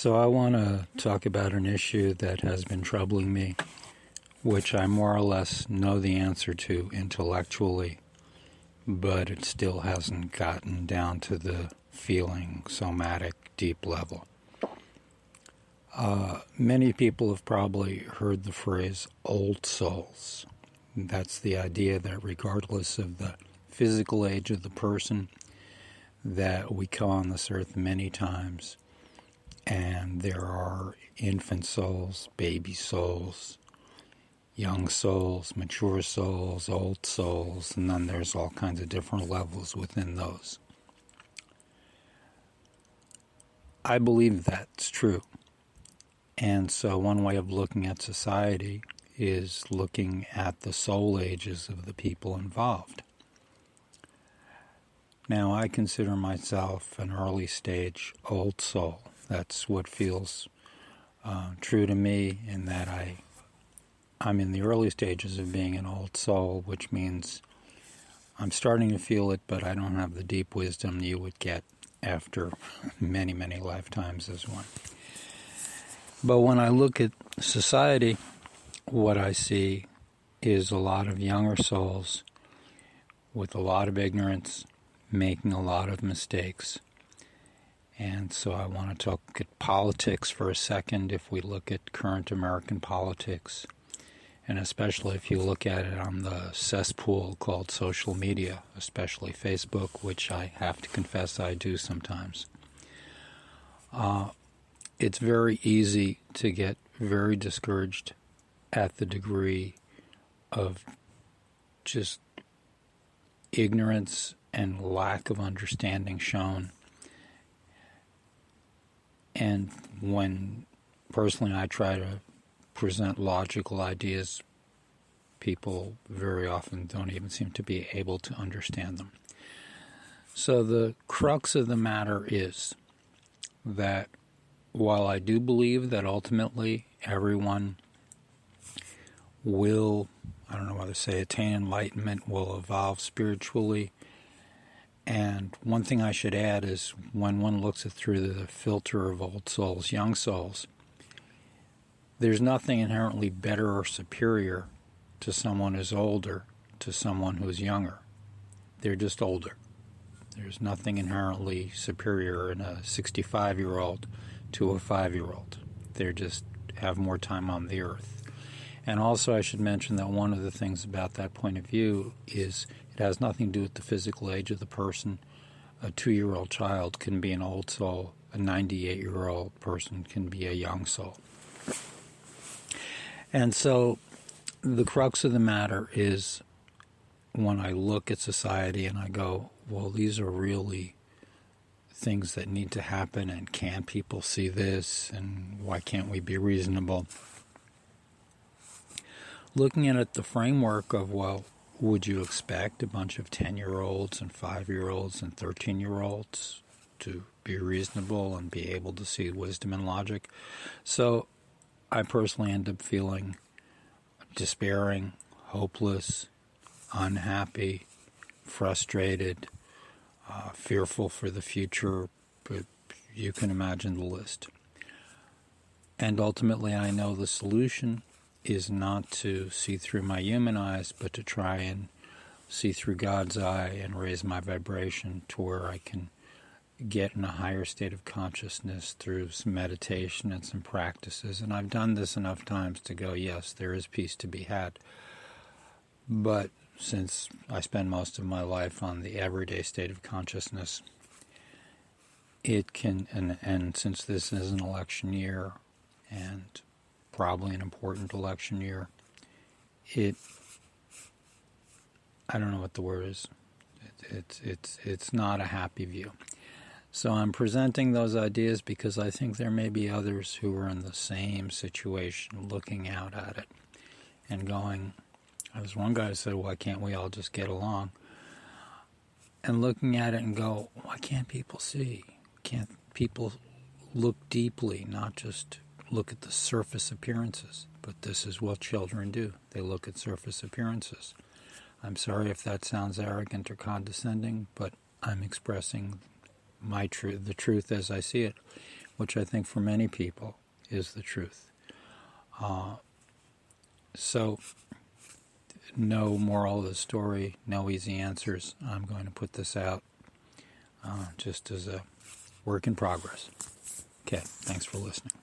So I want to talk about an issue that has been troubling me, which I more or less know the answer to intellectually, but it still hasn't gotten down to the feeling, somatic, deep level. Many people have probably heard the phrase old souls. That's the idea that regardless of the physical age of the person, that we come on this earth many times, and there are infant souls, baby souls, young souls, mature souls, old souls, and then there's all kinds of different levels within those. I believe that's true. And so one way of looking at society is looking at the soul ages of the people involved. Now, I consider myself an early stage old soul. That's what feels true to me, in that I'm in the early stages of being an old soul, which means I'm starting to feel it, but I don't have the deep wisdom you would get after many, many lifetimes as one. But when I look at society, what I see is a lot of younger souls with a lot of ignorance, making a lot of mistakes. And so I want to talk at politics for a second. If we look at current American politics, and especially if you look at it on the cesspool called social media, especially Facebook, which I have to confess I do sometimes, it's very easy to get very discouraged at the degree of just ignorance and lack of understanding shown. And when personally I try to present logical ideas, people very often don't even seem to be able to understand them. So the crux of the matter is that while I do believe that ultimately everyone will, I don't know whether to say attain enlightenment, will evolve spiritually. And one thing I should add is when one looks through the filter of old souls, young souls, there's nothing inherently better or superior to someone who's older to someone who's younger. They're just older. There's nothing inherently superior in a 65-year-old to a 5-year-old. They just have more time on the earth. And also I should mention that one of the things about that point of view is it has nothing to do with the physical age of the person. A 2-year-old child can be an old soul. A 98-year-old person can be a young soul. And so the crux of the matter is when I look at society and I go, well, these are really things that need to happen, and can people see this, and why can't we be reasonable? Looking at it, the framework of, well, would you expect a bunch of 10-year-olds and 5-year-olds and 13-year-olds to be reasonable and be able to see wisdom and logic? So I personally end up feeling despairing, hopeless, unhappy, frustrated, fearful for the future, but you can imagine the list. And ultimately I know the solution is not to see through my human eyes, but to try and see through God's eye and raise my vibration to where I can get in a higher state of consciousness through some meditation and some practices. And I've done this enough times to go, yes, there is peace to be had. But since I spend most of my life on the everyday state of consciousness, it can, and since this is an election year, and probably an important election year, I don't know what the word is. It's not a happy view. So I'm presenting those ideas because I think there may be others who are in the same situation, looking out at it and going, as one guy said, why can't we all just get along? And looking at it and go, why can't people see? Can't people look deeply, not just look at the surface appearances? But this is what children do. They look at surface appearances. I'm sorry if that sounds arrogant or condescending, but I'm expressing the truth as I see it. which I think for many people is the truth. So, no moral of the story, no easy answers. I'm going to put this out just as a work in progress. Okay, thanks for listening.